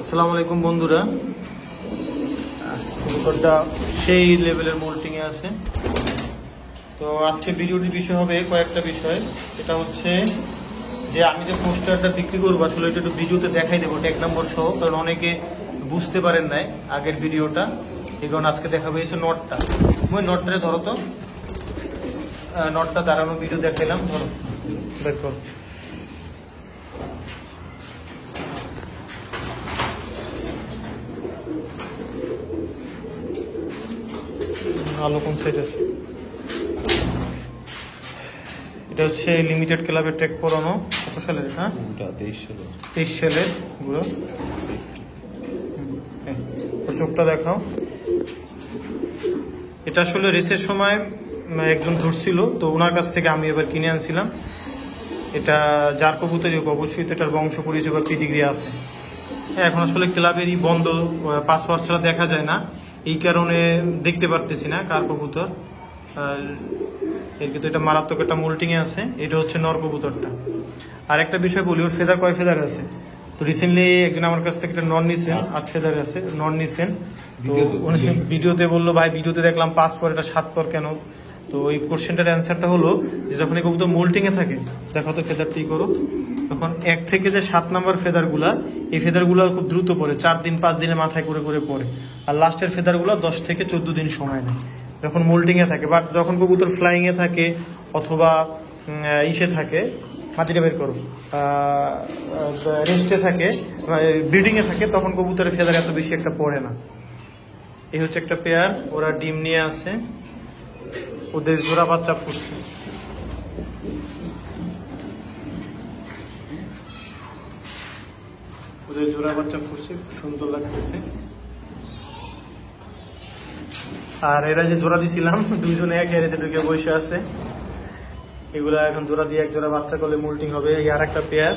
আসসালামু আলাইকুম বন্ধুরা, কবুতরটা সেই লেভেলের মোল্টিংয়ে আছে। তো আজকে ভিডিওটির বিষয় হবে কয়েকটা বিষয়। এটা হচ্ছে যে আমি যে পোস্টারটা বিক্রি করবো, আসলে এটা একটু ভিডিওতে দেখাই দেবো ট্যাগ নম্বর সহ, কারণ অনেকে বুঝতে পারেন নাই আগের ভিডিওটা। এই কারণ আজকে দেখাবো এসে নটটা, ওই নটটা ধরো তো, নটটা দাঁড়ানো ভিডিও দেখাইলাম, ধরো দেখো। আলো কোন সাইড আছে? এটা হচ্ছে লিমিটেড ক্লাবের ট্যাগ পরানো। কত সালের? হ্যাঁ, 23 সালের গুলো। চোখটা দেখাও। এটা আসলে রেসের সময় একজন ধরছিল, তো ওনার কাছ থেকে আমি এবার কিনে আনছিলাম। এটা যার কবুতরই হোক, অবশ্যই তো এটার বংশ পরিচয় বা পিডিগ্রি আছে। এখন আসলে ক্লাবেরই বন্ধ, পাসওয়ার্ড ছাড়া দেখা যায় না, এই কারণে দেখতে পারতেছি না কার কবুতর। এর কিন্তু এটা মারাত্মক একটা মোল্টিংয়ে আছে। এটা হচ্ছে নর কবুতরটা। আর একটা বিষয় বলি, ওর ফেদার কয় ফেদার আছে। তো রিসেন্টলি একজন আমার কাছ থেকে একটা নন নিছেন, 8 ফেদার আছে, নন নিছেন। তো উনি ভিডিওতে বললো, ভাই ভিডিওতে দেখলাম 5 পর, এটা 7 পর কেন? তো এই কোশ্চেনটার অ্যান্সারটা হলো যে যখন এই কবুতর মোল্টিংয়ে থাকে, দেখো তো ফেদারটি করো, তখন 1 থেকে যে 7 নাম্বার ফেদারগুলা, এই ফেদারগুলো খুব দ্রুত পড়ে, 4 দিন 5 দিনের মাথায় করে করে পড়ে। আর লাস্টের ফেদারগুলো 10 থেকে 14 দিন সময় নেয় যখন মোল্টিংয়ে থাকে। বাট যখন কবুতর ফ্লাইংয়ে থাকে অথবা ইসে থাকে, মাটিটা বের করো, রেস্টে থাকে, ব্রিডিংয়ে থাকে, তখন কবুতরের ফেদার এত বেশি একটা পড়ে না। এই হচ্ছে একটা পেয়ার, ওরা ডিম নিয়ে আসে, ওদের জোড়া বাচ্চা ফুটছে। ওদের জোড়া বাচ্চা ফুটছে, সুন্দর লাগতেছে। আর এরা যে জোড়া দিছিলাম, দুইজনে এক এরিতে ঢুকে বসে আছে। এগুলা এখন জোড়া দিয়ে এক জোড়া বাচ্চা করলে মোল্টিং হবে। এই আর একটা পেয়ার,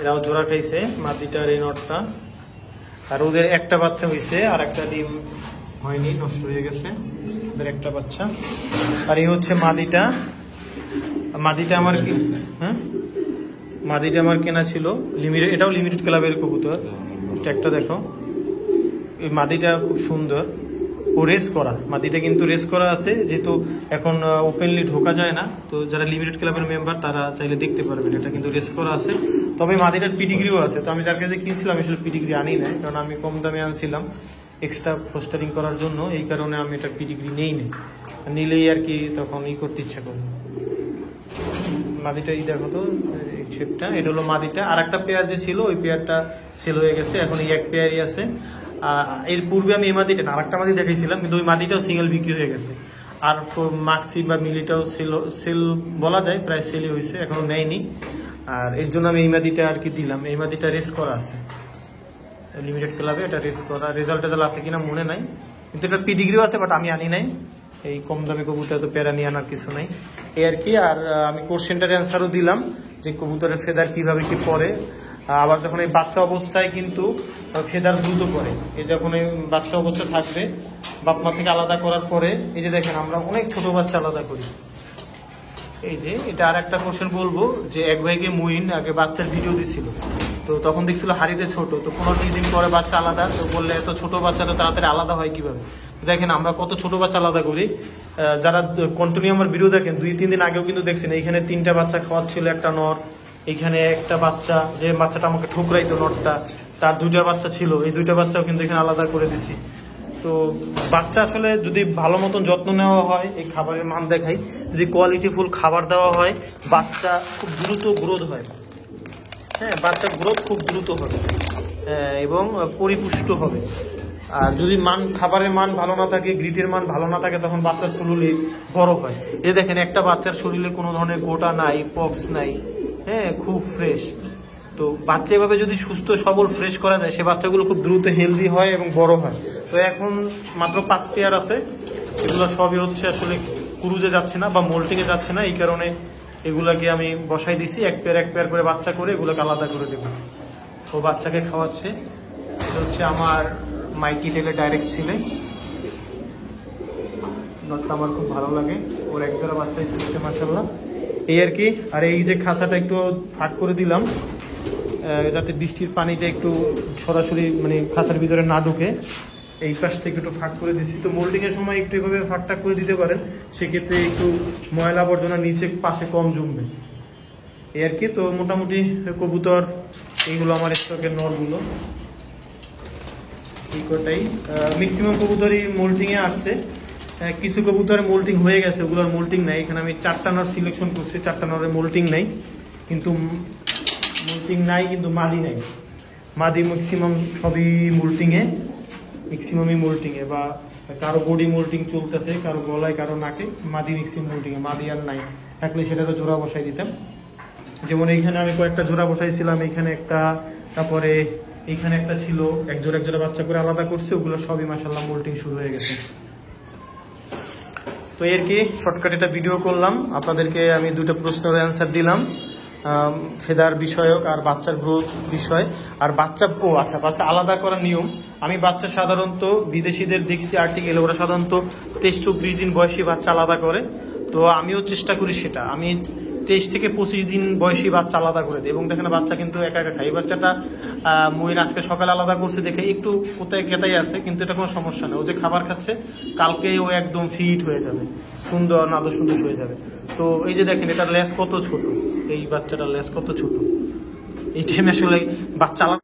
এরাও জোড়া খাইছে, মাটিটার এই নটটা। আর ওদের একটা বাচ্চা হয়েছে, আর একটা ডিম হয়নি, নষ্ট হয়ে গেছে ওদের একটা বাচ্চা। আর এই হচ্ছে মাদিটা। মাদিটা আমার কি, হ্যাঁ, মাদিটা আমার কেনা ছিল লিমিটেড, এটাও লিমিটেড ক্লাবের কবুতর। ট্যাগটা দেখো, এই মাদিটা খুব সুন্দর। ও রেস করা, মাদিটা কিন্তু রেস করা আছে, যেহেতু এখন ওপেনলি ঢোকা যায় না, তো যারা লিমিটেড ক্লাবের মেম্বার তারা চাইলে দেখতে পারবেন, এটা কিন্তু রেস করা আছে। তবে মাদিটার পিডিগ্রিও আছে। তো আমি যার কাছে কিনছিলাম আসলে পিডিগ্রি আনি নাই, কারণ আমি কম দামে আনছিলাম এক্সট্রা ফোস্টারিং করার জন্য, এই কারণে আমি এটা পিডিগ্রি নেই নি। নিলেই আর কি তখন করতে ইচ্ছা করবো। মাদিটা এই দেখো তো, এই শেপটা, এটা হলো মাদিটা। আর একটা পেয়ার যে ছিল, ওই পেয়ারটা সেল হয়ে গেছে, এখন এই এক পেয়ারই আছে। এর পূর্বে আমি এই মাদিটা না, আরেকটা মাদি দেখাইছিলাম, কিন্তু ওই মাদিটাও সিঙ্গেল বিক্রি হয়ে গেছে। আর মাক্সি বা মিলিটাও সেল বলা যায়, প্রায় সেলই হয়েছে, এখনো নেয়নি। আর এর জন্য আমি এই মাদিটা আর কি দিলাম। এই মাদিটা রেস করা আছে লিমিটেড ক্লাবে, এটা রেস করা। রেজাল্ট আছে কিনা মনে নাই, কিন্তু এটা পিডিগ্রিও আছে, বাট আমি আনি নাই। এই কম দামে কবুতর তো প্যারা নিয়ে আনার কিছু নাই, এই আর কি। আর আমি কোশ্চেনটার অ্যান্সারও দিলাম যে কবুতরের ফেদার কিভাবে কি পরে। আবার যখন এই বাচ্চা অবস্থায় কিন্তু ফেদার দ্রুত পড়ে, এই যখন এই বাচ্চা অবস্থায় থাকবে, বাপ মা থেকে আলাদা করার পরে, এই যে দেখেন আমরা অনেক ছোট বাচ্চা আলাদা করি। এই যে এটা আর একটা কোশ্চেন বলবো, যে এক ভাইকে মুইন আগে বাচ্চার ভিডিও দিছিল, তো তখন দেখছিল হাড়িতে ছোট, তো 15-20 দিন পরে বাচ্চা আলাদা, তো বললে এত ছোট বাচ্চা তো তাড়াতাড়ি আলাদা হয় কিভাবে। দেখেন আমরা কত ছোট বাচ্চা আলাদা করি। যারা কন্টিনিউ আমার ভিডিও দেখেন, 2-3 দিন আগেও কিন্তু দেখছেন, এইখানে 3টা বাচ্চা খাওয়াচ্ছিল একটা নর, এইখানে একটা বাচ্চা, যে বাচ্চাটা আমাকে ঠুকরাইতো নটটা, তার 2টা বাচ্চা ছিল, এই 2টা বাচ্চাও কিন্তু এখানে আলাদা করে দিছি। তো বাচ্চা আসলে যদি ভালো মতন যত্ন নেওয়া হয়, এই খাবারের মান দেখাই, যদি কোয়ালিটিফুল খাবার দেওয়া হয়, বাচ্চা খুব দ্রুত গ্রোথ হয়। হ্যাঁ, বাচ্চার গ্রোথ খুব দ্রুত হবে এবং পরিপুষ্ট হবে। আর যদি খাবারের মান ভালো না থাকে, গ্রিটের মান ভালো না থাকে, তখন বাচ্চার শরীরে বড় হয়। এই দেখেন একটা বাচ্চার শরীরে কোনো ধরনের গোটা নাই, পক্স নাই, হ্যাঁ, খুব ফ্রেশ। তো বাচ্চা এভাবে যদি সুস্থ সবল ফ্রেশ করা যায়, সে বাচ্চাগুলো খুব দ্রুত হেলদি হয় এবং বড় হয়। তো এখন মাত্র 5 পেয়ার আছে, এগুলো সবই হচ্ছে আসলে ক্রুজে যাচ্ছে না বা মোল্টিংয়ে যাচ্ছে না, এই কারণে এগুলাকে আমি বসাই দিছি, এক পেয়ার করে বাচ্চা করে এগুলোকে আলাদা করে দেবো। ও বাচ্চাকে খাওয়াচ্ছে। এটা হচ্ছে আমার মাইটি টেলে ডাইরেক্ট ছিলে, নটটা আমার খুব ভালো লাগে, ওর একজোড়া বাচ্চাই ফুটছে মাশাআল্লাহ, এই আর কি। আর এই যে খাঁচাটা একটু ফাঁক করে দিলাম, যাতে বৃষ্টির পানিটা একটু সরাসরি মানে খাঁচার ভিতরে না ঢুকে এই পাশ থেকে একটু ফাঁক করে দিচ্ছি। তো মোল্ডিং এর সময় একটু এভাবে ফাঁকটা করে দিতে পারেন, সেক্ষেত্রে একটু ময়লা আবর্জনা নিচে পাশে কম জমবে এই আর কি। তো মোটামুটি কবুতর এইগুলো আমার স্টকের নরগুলো এই কটাই। ম্যাক্সিমাম কবুতরই মোল্টিংয়ে আসছে, কিছু কবুতরে মোল্টিং হয়ে গেছে, ওগুলোর মোল্টিং নাই। এখানে আমি 4টা নর সিলেকশন করছি, 4টা নরের মোল্টিং নাই, কিন্তু মোল্টিং নাই কিন্তু মাদি নাই। মাদি ম্যাক্সিমাম সবই মোল্টিংয়ে, ম্যাক্সিমামই মোল্টিংয়ে, বা কারো বডি মোল্টিং চলতেছে, কারো গলায়, কারো নাকে, মাদি ম্যাক্সিমাম মোল্টিংয়ে। মাদি আর নাই, থাকলে সেটারও জোড়া বসাই দিতাম। যেমন এইখানে আমি কয়েকটা জোড়া বসাইছিলাম, এইখানে একটা, তারপরে এইখানে একটা ছিল, এক জোড়া বাচ্চা করে আলাদা করছে, ওগুলো সবই মাশাআল্লাহ মোল্টিং শুরু হয়ে গেছে। তো এর কি শর্টকাট এটা ভিডিও করলাম, আপনাদেরকে আমি 2টা প্রশ্নের অ্যান্সার দিলাম, ফেদার বিষয়ক আর বাচ্চার গ্রোথ বিষয়। আর বাচ্চা বাচ্চা আলাদা করার নিয়ম, আমি বাচ্চা সাধারণত বিদেশিদের দেখছি আর্টিকেল, ওরা সাধারণত 23 to 20 দিন বয়সী বাচ্চা আলাদা করে। তো আমিও চেষ্টা করি সেটা, আমি 23 থেকে 25 দিন বয়সী বাচ্চা আলাদা করে দিই। এবং দেখেন বাচ্চা কিন্তু একা একা খাই। এই বাচ্চাটা মুইন আজকে সকালে আলাদা করছে দেখে একটু কোথায় কেটাই আছে, কিন্তু এটা কোনো সমস্যা নেই, ও যে খাবার খাচ্ছে কালকে ও একদম ফিট হয়ে যাবে, সুন্দর নাদর সুন্দর হয়ে যাবে। তো এই যে দেখেন এটার লেজ কত ছোট, এই বাচ্চাটার লেজ কত ছোট, এই টাইমে আসলে বাচ্চা